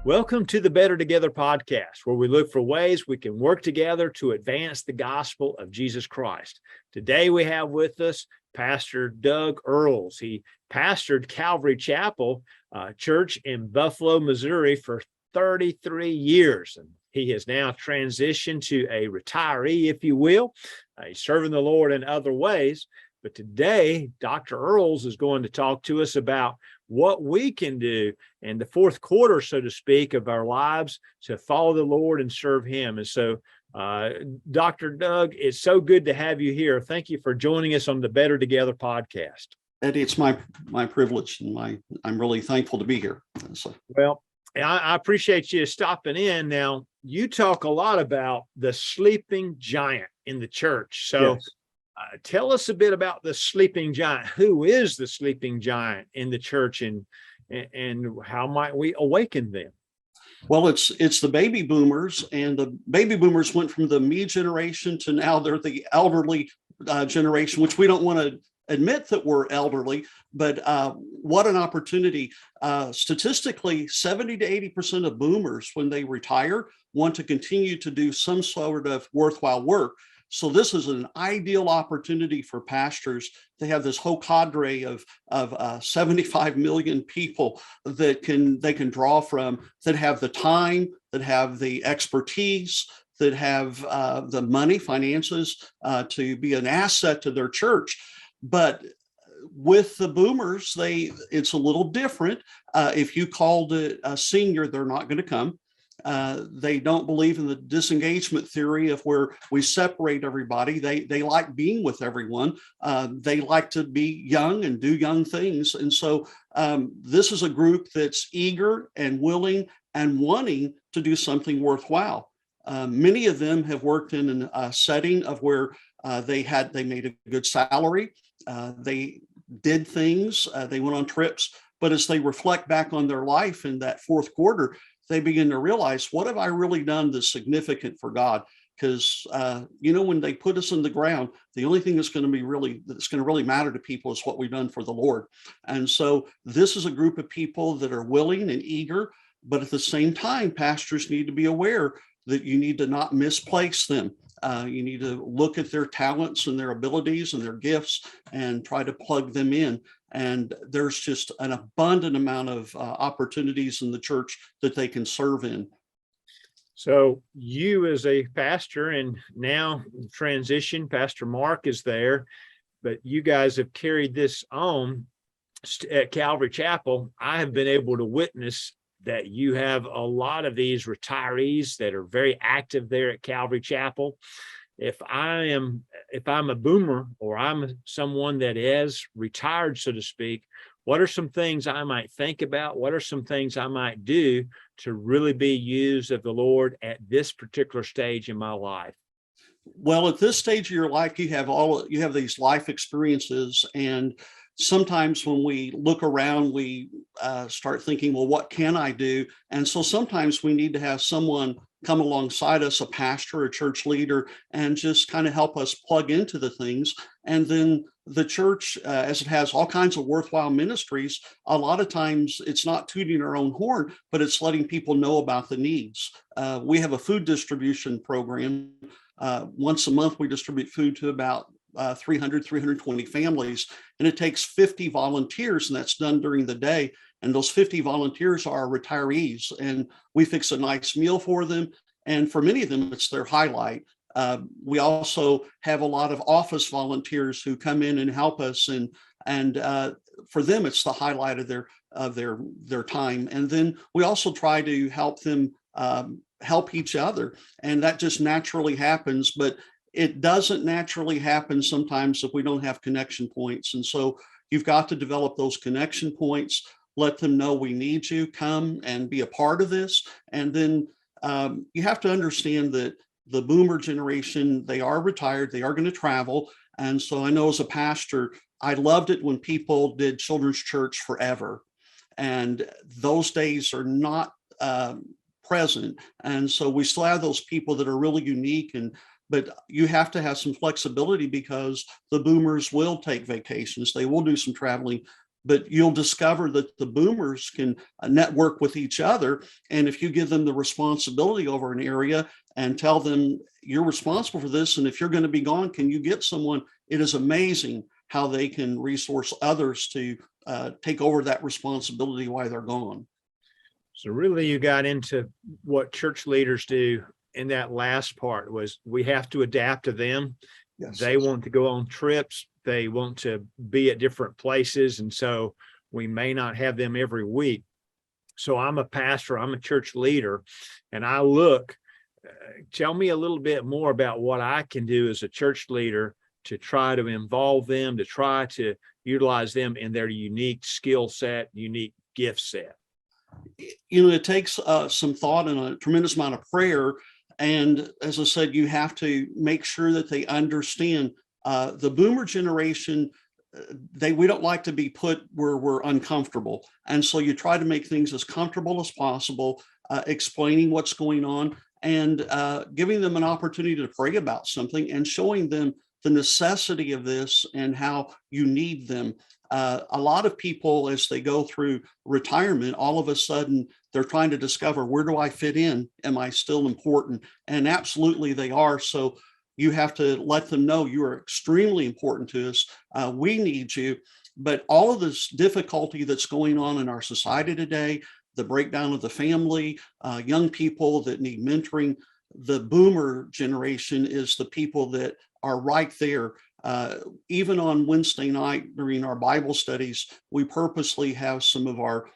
Welcome to the Better Together podcast, where we look for ways we can work together to advance the gospel of Jesus Christ. Today we have with us Pastor Doug Earls. He pastored Calvary Chapel Church in Buffalo, Missouri for 33 years. And he has now transitioned to a retiree, if you will. He's serving the Lord in other ways. But today, Dr. Earls is going to talk to us about what we can do in the fourth quarter, so to speak, of our lives to follow the Lord and serve him. And so, Dr. Doug, it's so good to have you here. Thank you for joining us on the Better Together podcast. Eddie, it's my privilege, and I'm really thankful to be here. Well, I appreciate you stopping in. Now, you talk a lot about the sleeping giant in the church. So yes. Tell us a bit about the sleeping giant. Who is the sleeping giant in the church, and how might we awaken them? Well, it's the baby boomers, and the baby boomers went from the me generation to now they're the elderly generation, which we don't want to admit that we're elderly, but what an opportunity. Statistically, 70 to 80% of boomers, when they retire, want to continue to do some sort of worthwhile work. So this is an ideal opportunity for pastors to have this whole cadre of 75 million people that they can draw from, that have the time, that have the expertise, that have the money, finances to be an asset to their church. But with the boomers, it's a little different. If you called it a senior, they're not going to come. They don't believe in the disengagement theory of where we separate everybody. They like being with everyone. They like to be young and do young things. And so this is a group that's eager and willing and wanting to do something worthwhile. Many of them have worked in a setting of where they made a good salary. They did things. They went on trips. But as they reflect back on their life in that fourth quarter, they begin to realize, what have I really done that's significant for God? Because, when they put us in the ground, the only thing that's going to really matter to people is what we've done for the Lord. And so this is a group of people that are willing and eager, but at the same time, pastors need to be aware that you need to not misplace them. You need to look at their talents and their abilities and their gifts and try to plug them in. And there's just an abundant amount of opportunities in the church that they can serve in. So you as a pastor, and now transition, Pastor Mark is there, but you guys have carried this on at Calvary Chapel. I have been able to witness that you have a lot of these retirees that are very active there at Calvary Chapel. If I'm a boomer, or I'm someone that is retired, so to speak, what are some things I might think about? What are some things I might do to really be used of the Lord at this particular stage in my life? Well, at this stage of your life, you have these life experiences, and sometimes when we look around, we start thinking, well, what can I do? And so sometimes we need to have someone come alongside us, a pastor, a church leader, and just kind of help us plug into the things. And then the church, as it has all kinds of worthwhile ministries, a lot of times it's not tooting our own horn, but it's letting people know about the needs. We have a food distribution program. Once a month, we distribute food to about 320 families, and it takes 50 volunteers, and that's done during the day. And those 50 volunteers are retirees, and we fix a nice meal for them. And for many of them, it's their highlight. We also have a lot of office volunteers who come in and help us, and for them, it's the highlight of their time. And then we also try to help them help each other, and that just naturally happens. But it doesn't naturally happen sometimes if we don't have connection points. And so you've got to develop those connection points, let them know we need you, come and be a part of this. And then you have to understand that the boomer generation, they are retired, they are going to travel. And so I know as a pastor, I loved it when people did children's church forever. And those days are not present. And so we still have those people that are really unique, but you have to have some flexibility because the boomers will take vacations. They will do some traveling, but you'll discover that the boomers can network with each other. And if you give them the responsibility over an area and tell them you're responsible for this, and if you're going to be gone, can you get someone? It is amazing how they can resource others to take over that responsibility while they're gone. So really you got into what church leaders do in that last part was we have to adapt to them. Yes. They want to go on trips. They want to be at different places. And so we may not have them every week. So I'm a pastor, I'm a church leader, and I look, tell me a little bit more about what I can do as a church leader to try to involve them, to try to utilize them in their unique skill set, unique gift set. It takes some thought and a tremendous amount of prayer. And as I said, you have to make sure that they understand the boomer generation. We don't like to be put where we're uncomfortable. And so you try to make things as comfortable as possible, explaining what's going on and giving them an opportunity to pray about something and showing them the necessity of this and how you need them. A lot of people, as they go through retirement, all of a sudden they're trying to discover, where do I fit in? Am I still important? And absolutely they are. So you have to let them know you are extremely important to us. We need you. But all of this difficulty that's going on in our society today, the breakdown of the family, young people that need mentoring, the boomer generation is the people that are right there. Even on Wednesday night during our Bible studies, we purposely have some of our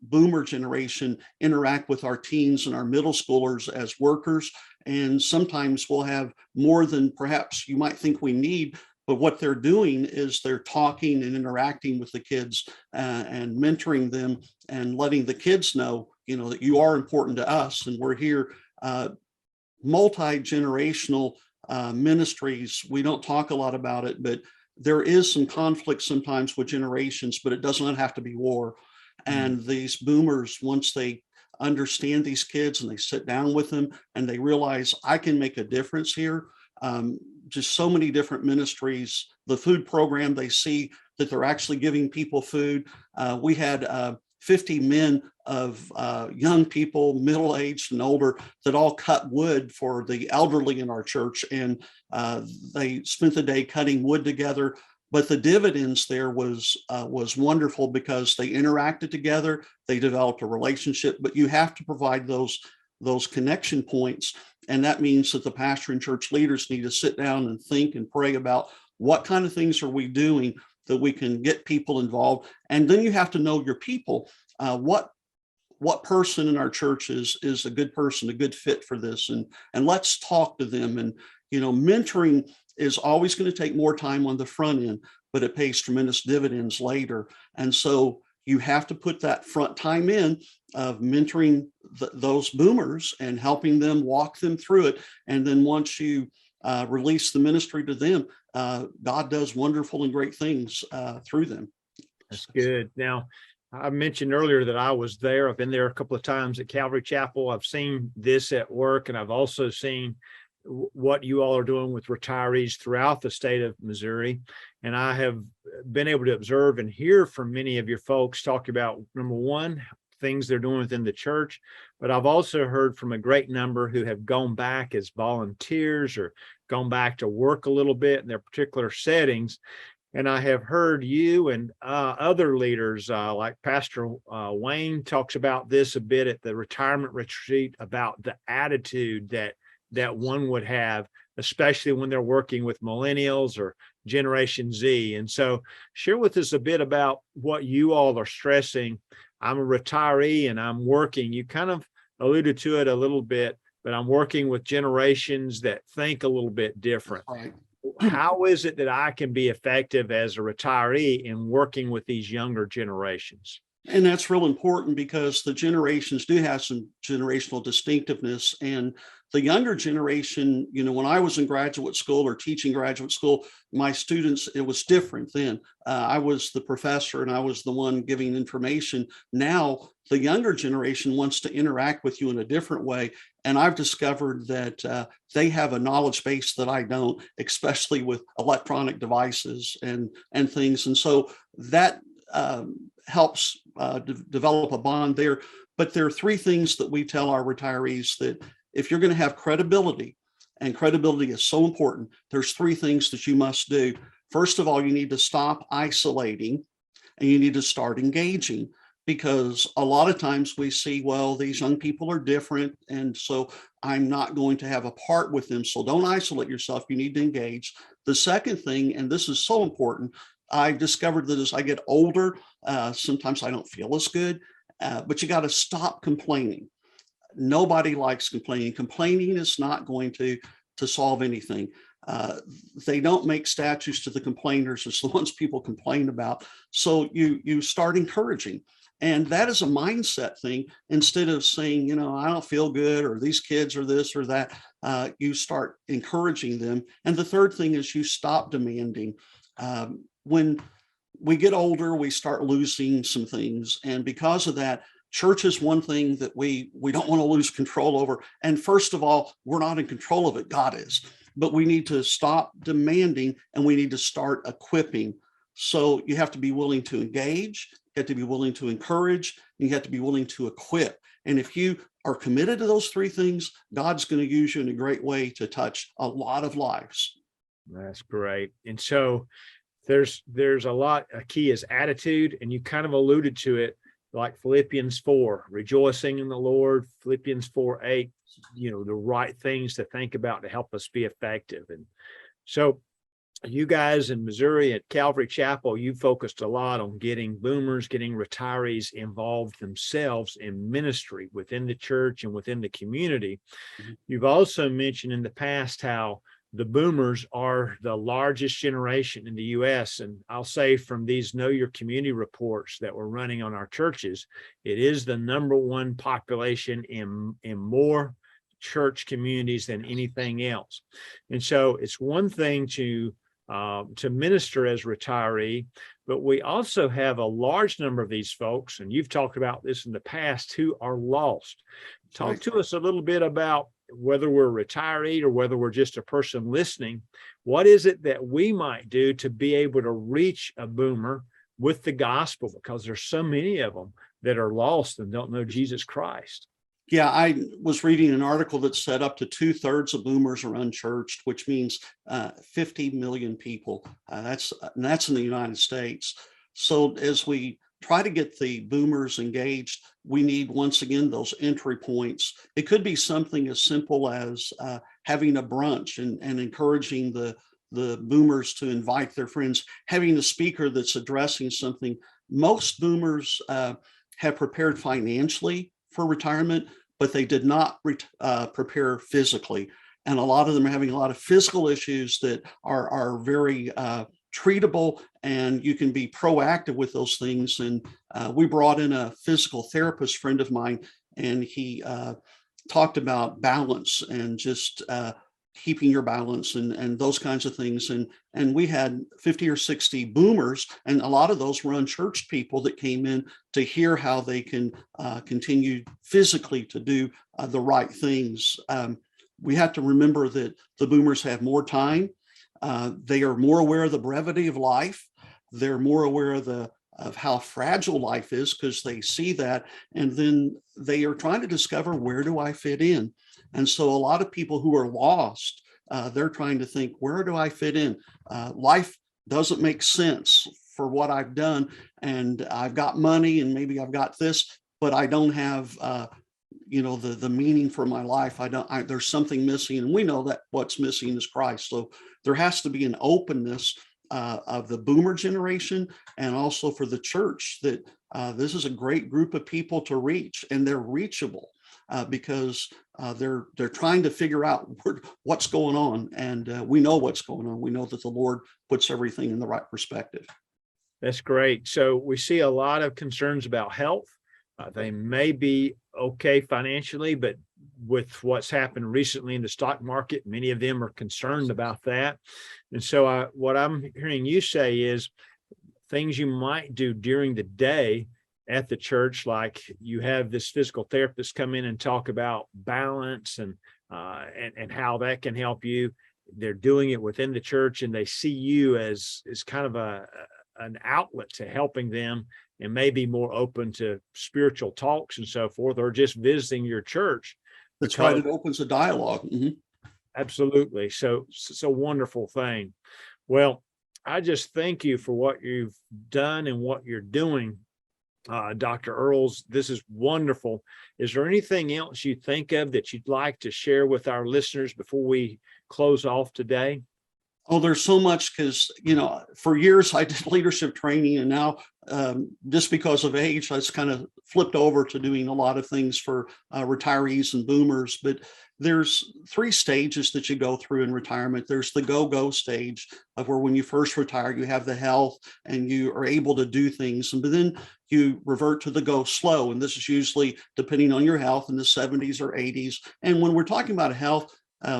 boomer generation interact with our teens and our middle schoolers as workers. And sometimes we'll have more than perhaps you might think we need, but what they're doing is they're talking and interacting with the kids and mentoring them and letting the kids know, that you are important to us and we're here. Multi-generational ministries, we don't talk a lot about it, but there is some conflict sometimes with generations, but it does not have to be war. And these boomers, once they understand these kids and they sit down with them and they realize I can make a difference here. Just so many different ministries, the food program, they see that they're actually giving people food. We had 50 men of young people, middle-aged and older, that all cut wood for the elderly in our church. And they spent the day cutting wood together. But the dividends there was wonderful because they interacted together, they developed a relationship, but you have to provide those connection points. And that means that the pastor and church leaders need to sit down and think and pray about what kind of things are we doing that we can get people involved. And then you have to know your people. What person in our church is a good person, a good fit for this, and let's talk to them. And mentoring is always going to take more time on the front end, but it pays tremendous dividends later. And so you have to put that front time in of mentoring those boomers and helping them walk them through it. And then once you release the ministry to them, God does wonderful and great things through them. That's good. Now, I mentioned earlier that I was there. I've been there a couple of times at Calvary Chapel. I've seen this at work, and I've also seen what you all are doing with retirees throughout the state of Missouri. And I have been able to observe and hear from many of your folks talk about, number one, things they're doing within the church, but I've also heard from a great number who have gone back as volunteers or gone back to work a little bit in their particular settings. And I have heard you and other leaders like Pastor Wayne talks about this a bit at the retirement retreat, about the attitude that one would have, especially when they're working with millennials or Generation Z. And so share with us a bit about what you all are stressing. I'm a retiree and I'm working. You kind of alluded to it a little bit, but I'm working with generations that think a little bit different. Right. How is it that I can be effective as a retiree in working with these younger generations? And that's real important because the generations do have some generational distinctiveness. And the younger generation, when I was in graduate school or teaching graduate school, my students, it was different then. I was the professor and I was the one giving information. Now, the younger generation wants to interact with you in a different way. And I've discovered that they have a knowledge base that I don't, especially with electronic devices and things. And so that helps develop a bond there. But there are three things that we tell our retirees that if you're going to have credibility, and credibility is so important, there's three things that you must do. First of all, you need to stop isolating and you need to start engaging, because a lot of times we see, well, these young people are different, and so I'm not going to have a part with them. So don't isolate yourself. You need to engage. The second thing, and this is so important, I discovered that as I get older, sometimes I don't feel as good, but you got to stop complaining. Nobody likes complaining. Complaining is not going to solve anything. They don't make statues to the complainers. It's the ones people complain about. So you start encouraging. And that is a mindset thing. Instead of saying, I don't feel good, or these kids are this or that, you start encouraging them. And the third thing is you stop demanding. When we get older, we start losing some things. And because of that, church is one thing that we don't want to lose control over. And first of all, we're not in control of it. God is. But we need to stop demanding and we need to start equipping. So you have to be willing to engage, you have to be willing to encourage, and you have to be willing to equip. And if you are committed to those three things, God's going to use you in a great way to touch a lot of lives. That's great. And so there's a key is attitude, and you kind of alluded to it, like Philippians 4, rejoicing in the Lord, Philippians 4:8, the right things to think about to help us be effective. And so you guys in Missouri at Calvary Chapel, you focused a lot on getting boomers, getting retirees involved themselves in ministry within the church and within the community. Mm-hmm. You've also mentioned in the past how the boomers are the largest generation in the U.S. And I'll say from these Know Your Community reports that we're running on our churches, it is the number one population in more church communities than anything else. And so it's one thing to minister as retiree, but we also have a large number of these folks, and you've talked about this in the past, who are lost. Talk to us a little bit about whether we're a retiree or whether we're just a person listening. What is it that we might do to be able to reach a boomer with the gospel? Because there's so many of them that are lost and don't know Jesus Christ. Yeah, I was reading an article that said up to 2/3 of boomers are unchurched, which means 50 million people. That's in the United States. So as we try to get the boomers engaged, we need, once again, those entry points. It could be something as simple as having a brunch and encouraging the boomers to invite their friends, having a speaker that's addressing something. Most boomers have prepared financially for retirement, but they did not prepare physically. And a lot of them are having a lot of physical issues that are very treatable, and you can be proactive with those things. And we brought in a physical therapist friend of mine, and he talked about balance and just keeping your balance and those kinds of things. And we had 50 or 60 boomers, and a lot of those were unchurched people that came in to hear how they can continue physically to do the right things. We have to remember that the boomers have more time. They are more aware of the brevity of life. They're more aware of how fragile life is because they see that. And then they are trying to discover, where do I fit in? And so a lot of people who are lost, they're trying to think, where do I fit in? Life doesn't make sense for what I've done. And I've got money and maybe I've got this, but I don't have the meaning for my life. There's something missing, and we know that what's missing is Christ. So there has to be an openness of the boomer generation, and also for the church, that this is a great group of people to reach, and they're reachable because they're trying to figure out what's going on, and we know what's going on. We know that the Lord puts everything in the right perspective. That's great. So we see a lot of concerns about health. They may be okay financially, but with what's happened recently in the stock market, many of them are concerned about that. And so what I'm hearing you say is things you might do during the day at the church, like you have this physical therapist come in and talk about balance and how that can help you. They're doing it within the church, and they see you as kind of an outlet to helping them and maybe more open to spiritual talks and so forth, or just visiting your church. That's right. It opens a dialogue. Mm-hmm. Absolutely. So it's a wonderful thing. Well, I just thank you for what you've done and what you're doing, Dr. Earls. This is wonderful. Is there anything else you think of that you'd like to share with our listeners before we close off today? Oh, there's so much, because, for years I did leadership training, and now just because of age, I just kind of flipped over to doing a lot of things for retirees and boomers. But there's 3 stages that you go through in retirement. There's the go stage of where when you first retire, you have the health and you are able to do things. But then you revert to the go slow. And this is usually depending on your health in the 70s or 80s. And when we're talking about health,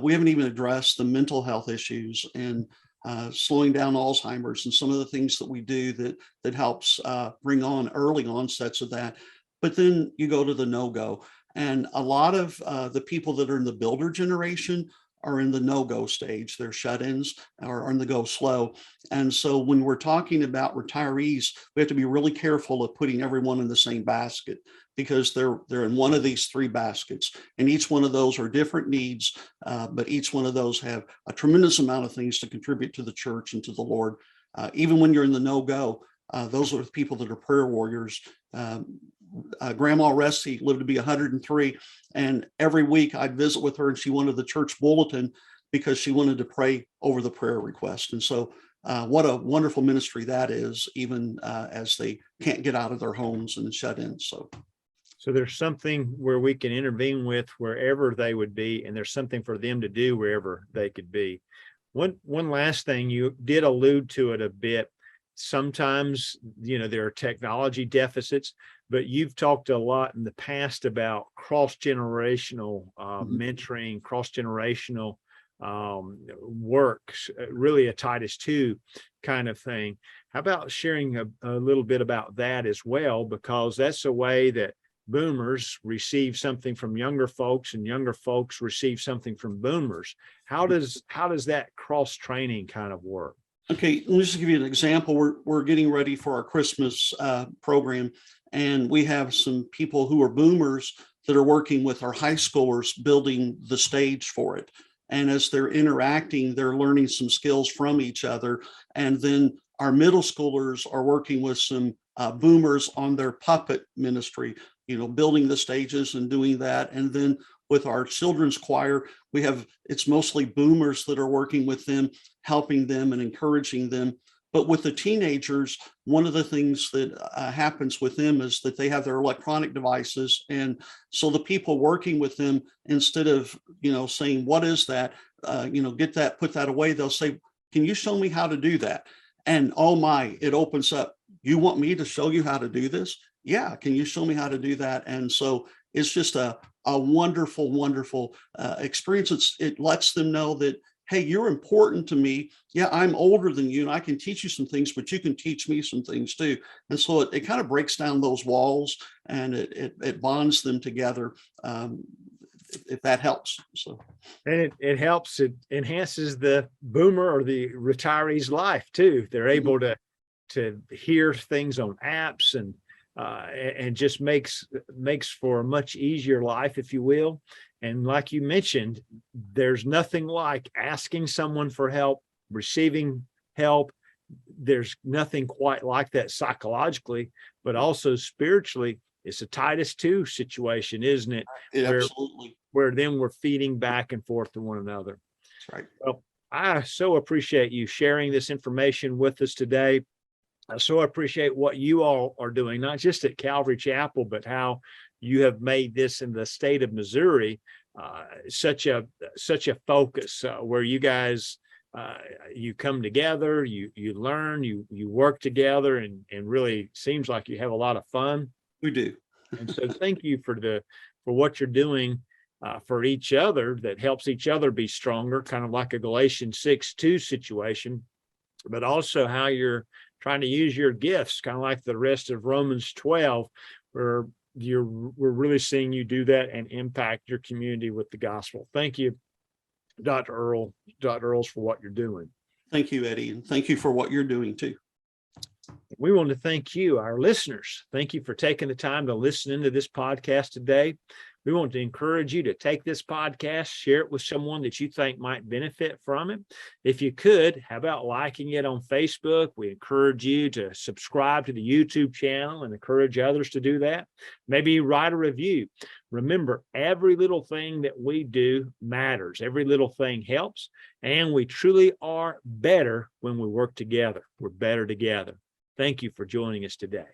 we haven't even addressed the mental health issues and slowing down Alzheimer's and some of the things that we do that helps bring on early onsets of that. But then you go to the no-go. And a lot of the people that are in the builder generation are in the no-go stage. They're shut-ins or are in the go slow. And so when we're talking about retirees, we have to be really careful of putting everyone in the same basket, because they're in one of these 3 baskets, and each one of those are different needs, but each one of those have a tremendous amount of things to contribute to the church and to the Lord. Even when you're in the no-go, those are the people that are prayer warriors. Grandma Resty lived to be 103, and every week I'd visit with her, and she wanted the church bulletin because she wanted to pray over the prayer request. And so what a wonderful ministry that is, even as they can't get out of their homes and shut in. So there's something where we can intervene with wherever they would be, and there's something for them to do wherever they could be. One last thing, you did allude to it a bit. Sometimes, there are technology deficits, but you've talked a lot in the past about cross-generational mentoring, cross-generational work, really a Titus 2 kind of thing. How about sharing a little bit about that as well? Because that's a way that boomers receive something from younger folks, and younger folks receive something from boomers. How does that cross training kind of work? Okay, let me just give you an example. We're getting ready for our Christmas program, and we have some people who are boomers that are working with our high schoolers building the stage for it. And as they're interacting, they're learning some skills from each other. And then our middle schoolers are working with some boomers on their puppet ministry, building the stages and doing that. And then with our children's choir, it's mostly boomers that are working with them, helping them and encouraging them. But with the teenagers, one of the things that happens with them is that they have their electronic devices. And so the people working with them, instead of, saying, what is that? Get that, put that away. They'll say, can you show me how to do that? And oh my, it opens up. You want me to show you how to do this? Yeah. Can you show me how to do that? And so it's just a wonderful, wonderful experience. It lets them know that, hey, you're important to me. Yeah, I'm older than you, and I can teach you some things, but you can teach me some things too. And so it kind of breaks down those walls, and it bonds them together, if that helps. So, and it helps. It enhances the boomer or the retiree's life too. They're able to hear things on apps and just makes for a much easier life, if you will. And like you mentioned, there's nothing like asking someone for help, receiving help. There's nothing quite like that psychologically, but also spiritually. It's a Titus 2 situation, isn't it? Absolutely. Where then we're feeding back and forth to one another. That's right. Well, I so appreciate you sharing this information with us today. I so appreciate what you all are doing, not just at Calvary Chapel, but how you have made this in the state of Missouri such a focus where you guys you come together, you learn, you work together, and really seems like you have a lot of fun. We do. And so thank you for what you're doing for each other that helps each other be stronger, kind of like a Galatians 6:2 situation, but also how you're trying to use your gifts, kind of like the rest of Romans 12, where we're really seeing you do that and impact your community with the gospel. Thank you, Dr. Earls, for what you're doing. Thank you, Eddie. And thank you for what you're doing too. we want to thank you, our listeners. Thank you for taking the time to listen into this podcast today. We want to encourage you to take this podcast, share it with someone that you think might benefit from it. If you could, how about liking it on Facebook? We encourage you to subscribe to the YouTube channel and encourage others to do that. Maybe write a review. Remember, every little thing that we do matters. Every little thing helps, and we truly are better when we work together. We're better together. Thank you for joining us today.